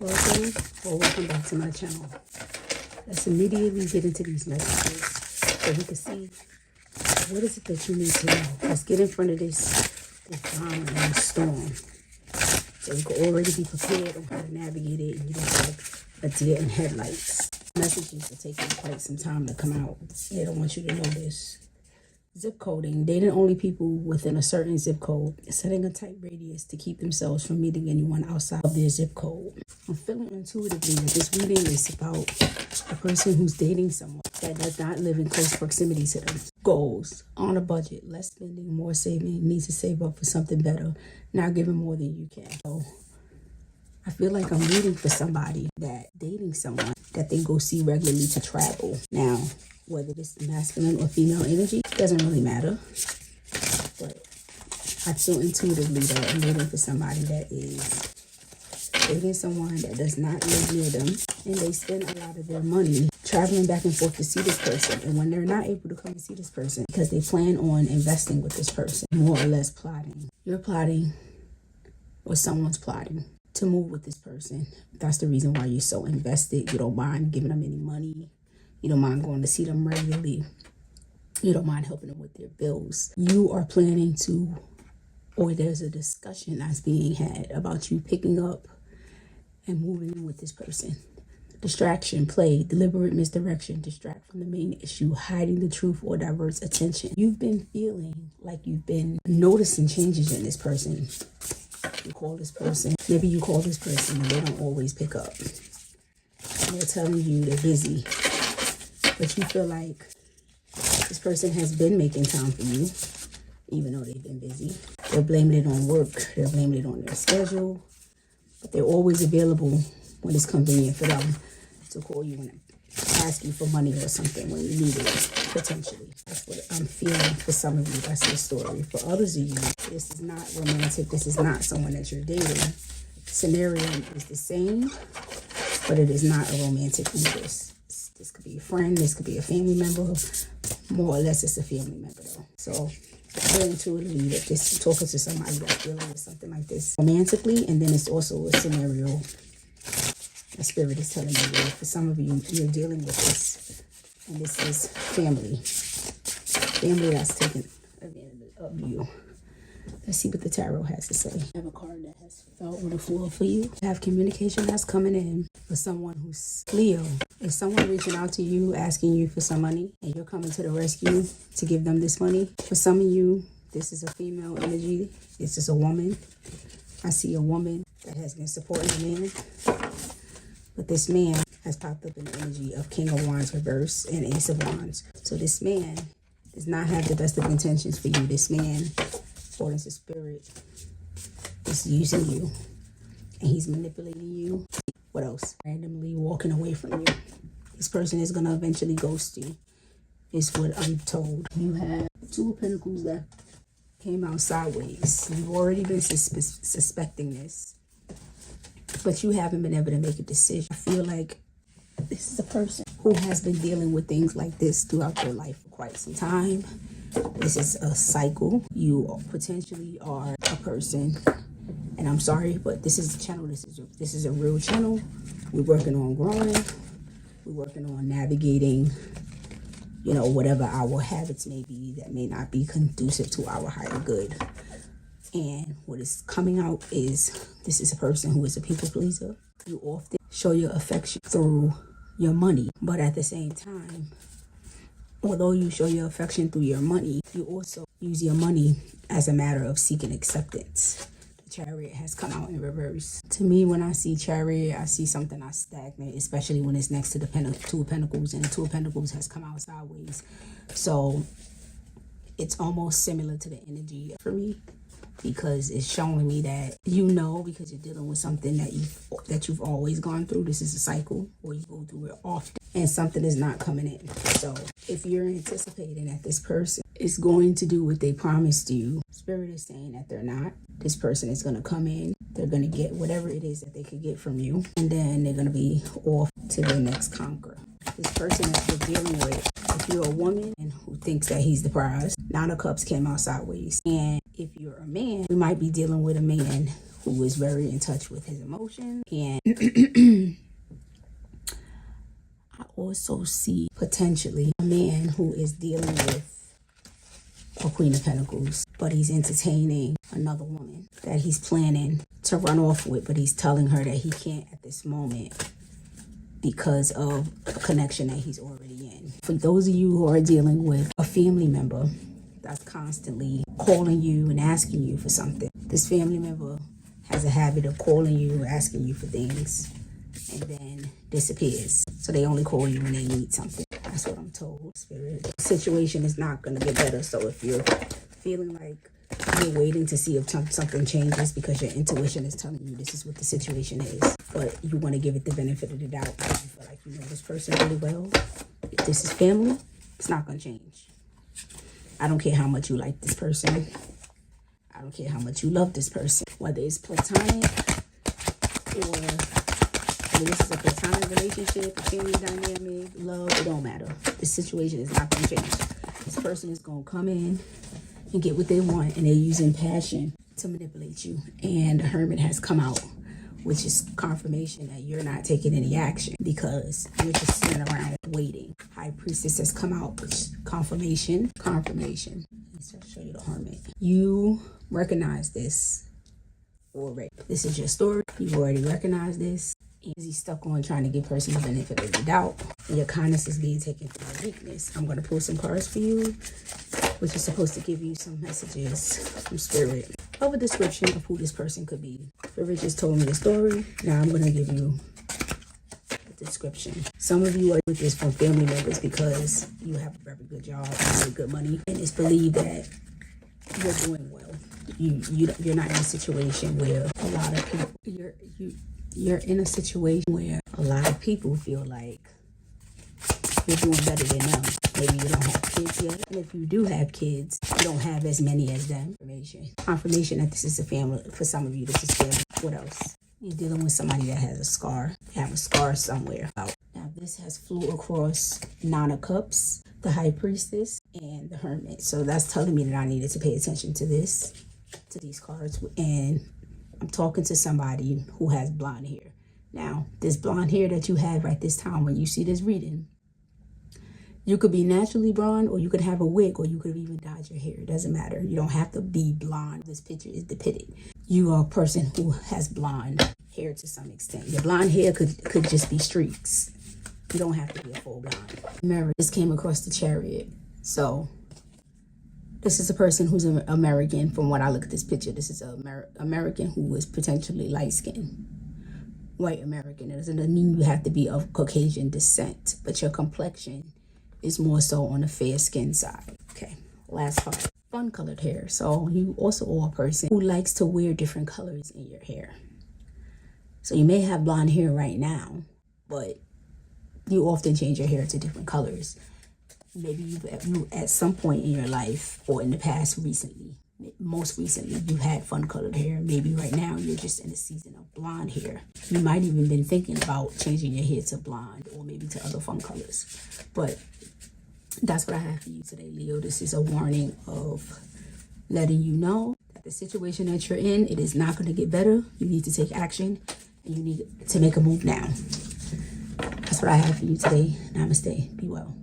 Welcome back to my channel. Let's immediately get into these messages so we can see what is it that you need to know. Let's get in front of this drama and this storm so you can already be prepared on how to navigate it and you don't have a deer in headlights. Messages are taking quite some time to come out. They don't want you to know this. Zip coding, dating only people within a certain zip code, setting a tight radius to keep themselves from meeting anyone outside of their zip code. I'm feeling intuitively that this reading is about a person who's dating someone that does not live in close proximity to them. Goals, on a budget, less spending, more saving, need to save up for something better, not giving more than you can. So I feel like I'm rooting for somebody that dating someone that they go see regularly to travel. Now, whether this is masculine or female energy, doesn't really matter. But I feel intuitively that I'm waiting for somebody that is dating someone that does not live near them. And they spend a lot of their money traveling back and forth to see this person. And when they're not able to come and see this person because they plan on investing with this person, more or less plotting. You're plotting or someone's plotting to move with this person. That's the reason why you're so invested. You don't mind giving them any money. You don't mind going to see them regularly. You don't mind helping them with their bills. You are planning to, or there's a discussion that's being had about you picking up and moving in with this person. Distraction, play, deliberate misdirection, distract from the main issue, hiding the truth or diverts attention. You've been feeling like you've been noticing changes in this person. You call this person, maybe you call this person and they don't always pick up. They're telling you they're busy. But you feel like this person has been making time for you, even though they've been busy. They're blaming it on work. They're blaming it on their schedule. But they're always available when it's convenient for them to call you and ask you for money or something when you need it, potentially. That's what I'm feeling for some of you. That's the story. For others of you, this is not romantic. This is not someone that you're dating. Scenario is the same, but it is not a romantic interest. This could be a friend, this could be a family member. More or less, it's a family member though. So very intuitively that this is talking to somebody that's dealing with something like this romantically, and then it's also a scenario that spirit is telling you that for some of you, you're dealing with this, and this is family. Family that's taking advantage of you. Let's see what the tarot has to say. I have a card that has fell on the floor for you. I have communication that's coming in for someone who's Leo. Is someone reaching out to you, asking you for some money, and you're coming to the rescue to give them this money? For some of you, this is a female energy. This is a woman. I see a woman that has been supporting a man. But this man has popped up in the energy of King of Wands reverse and Ace of Wands. So this man does not have the best of intentions for you. This man, according to spirit, is using you. And he's manipulating you. What else? Randomly walking away from you. This person is going to eventually ghost you, is what I'm told. You have Two of Pentacles that came out sideways. You've already been suspecting this, but you haven't been able to make a decision. I feel like this is a person who has been dealing with things like this throughout their life for quite some time. This is a cycle. You potentially are a person, and I'm sorry, but this is a channel. This is a real channel. We're working on growing. We're working on navigating, you know, whatever our habits may be that may not be conducive to our higher good. And what is coming out is this is a person who is a people pleaser. You often show your affection through your money, but at the same time, although you show your affection through your money, you also use your money as a matter of seeking acceptance. Chariot has come out in reverse. To me, when I see Chariot, I see something that's stagnant, especially when it's next to the Two of Pentacles, and the Two of Pentacles has come out sideways. So it's almost similar to the energy for me, because it's showing me that because you're dealing with something that you've always gone through. This is a cycle where you go through it often, and something is not coming in. So if you're anticipating that this person is going to do what they promised you, Spirit is saying that they're not. This person is going to come in. They're going to get whatever it is that they could get from you, and then they're going to be off to their next conquer. This person that you're dealing with, if you're a woman and who thinks that he's the prize, Nine of Cups came out sideways. And if you're a man, we might be dealing with a man who is very in touch with his emotions. And I also see potentially a man who is dealing with a Queen of Pentacles, but he's entertaining another woman that he's planning to run off with, but he's telling her that he can't at this moment because of a connection that he's already in. For those of you who are dealing with a family member that's constantly calling you and asking you for something, this family member has a habit of calling you, asking you for things, and then disappears. So they only call you when they need something. That's what I'm told, Spirit. The situation is not going to get better. So if you're feeling like you're waiting to see if something changes because your intuition is telling you this is what the situation is, but you want to give it the benefit of the doubt because you feel like you know this person really well, if this is family, it's not going to change. I don't care how much you like this person. I don't care how much you love this person. Whether it's platonic or this is a platonic relationship, a family dynamic, love, it don't matter. This situation is not going to change. This person is going to come in and get what they want, and they're using passion to manipulate you. And the Hermit has come out, which is confirmation that you're not taking any action because you're just sitting around waiting. High Priestess has come out, which is confirmation. Let's show you the Hermit. You recognize this already. This is your story. You already recognize this. Easy stuck on trying to give person the benefit of the doubt. And your kindness is being taken for your weakness. I'm going to pull some cards for you, which is supposed to give you some messages from Spirit of a description of who this person could be. Spirit just told me the story. Now I'm going to give you the description. Some of you are with this from family members because you have a very good job, very good money, and it's believed that you're doing well. You're not in a situation where a lot of people you're in a situation where a lot of people feel like you're doing better than them. Maybe you don't have kids yet, and if you do have kids, you don't have as many as them. Confirmation that this is a family. For some of you, this is family. What else? You're dealing with somebody that has a scar. You have a scar somewhere. Now this has flew across Nine of Cups, the High Priestess, and the Hermit. So that's telling me that I needed to pay attention to these cards. And I'm talking to somebody who has blonde hair. Now, this blonde hair that you have right this time when you see this reading, you could be naturally blonde, or you could have a wig, or you could even dye your hair. It doesn't matter. You don't have to be blonde. This picture is depicted. You are a person who has blonde hair to some extent. Your blonde hair could just be streaks. You don't have to be a full blonde. Remember, this came across the Chariot. So this is a person who's an American. From what I look at this picture, this is an American who is potentially light-skinned. White American. It doesn't mean you have to be of Caucasian descent, but your complexion is more so on the fair skin side. Okay, last part. Fun-colored hair. So you also are a person who likes to wear different colors in your hair. So you may have blonde hair right now, but you often change your hair to different colors. Maybe you at some point in your life, or in the past recently, most recently, you had fun-colored hair. Maybe right now you're just in a season of blonde hair. You might even been thinking about changing your hair to blonde, or maybe to other fun colors. But that's what I have for you today, Leo. This is a warning of letting you know that the situation that you're in, it is not going to get better. You need to take action, and you need to make a move now. That's what I have for you today. Namaste. Be well.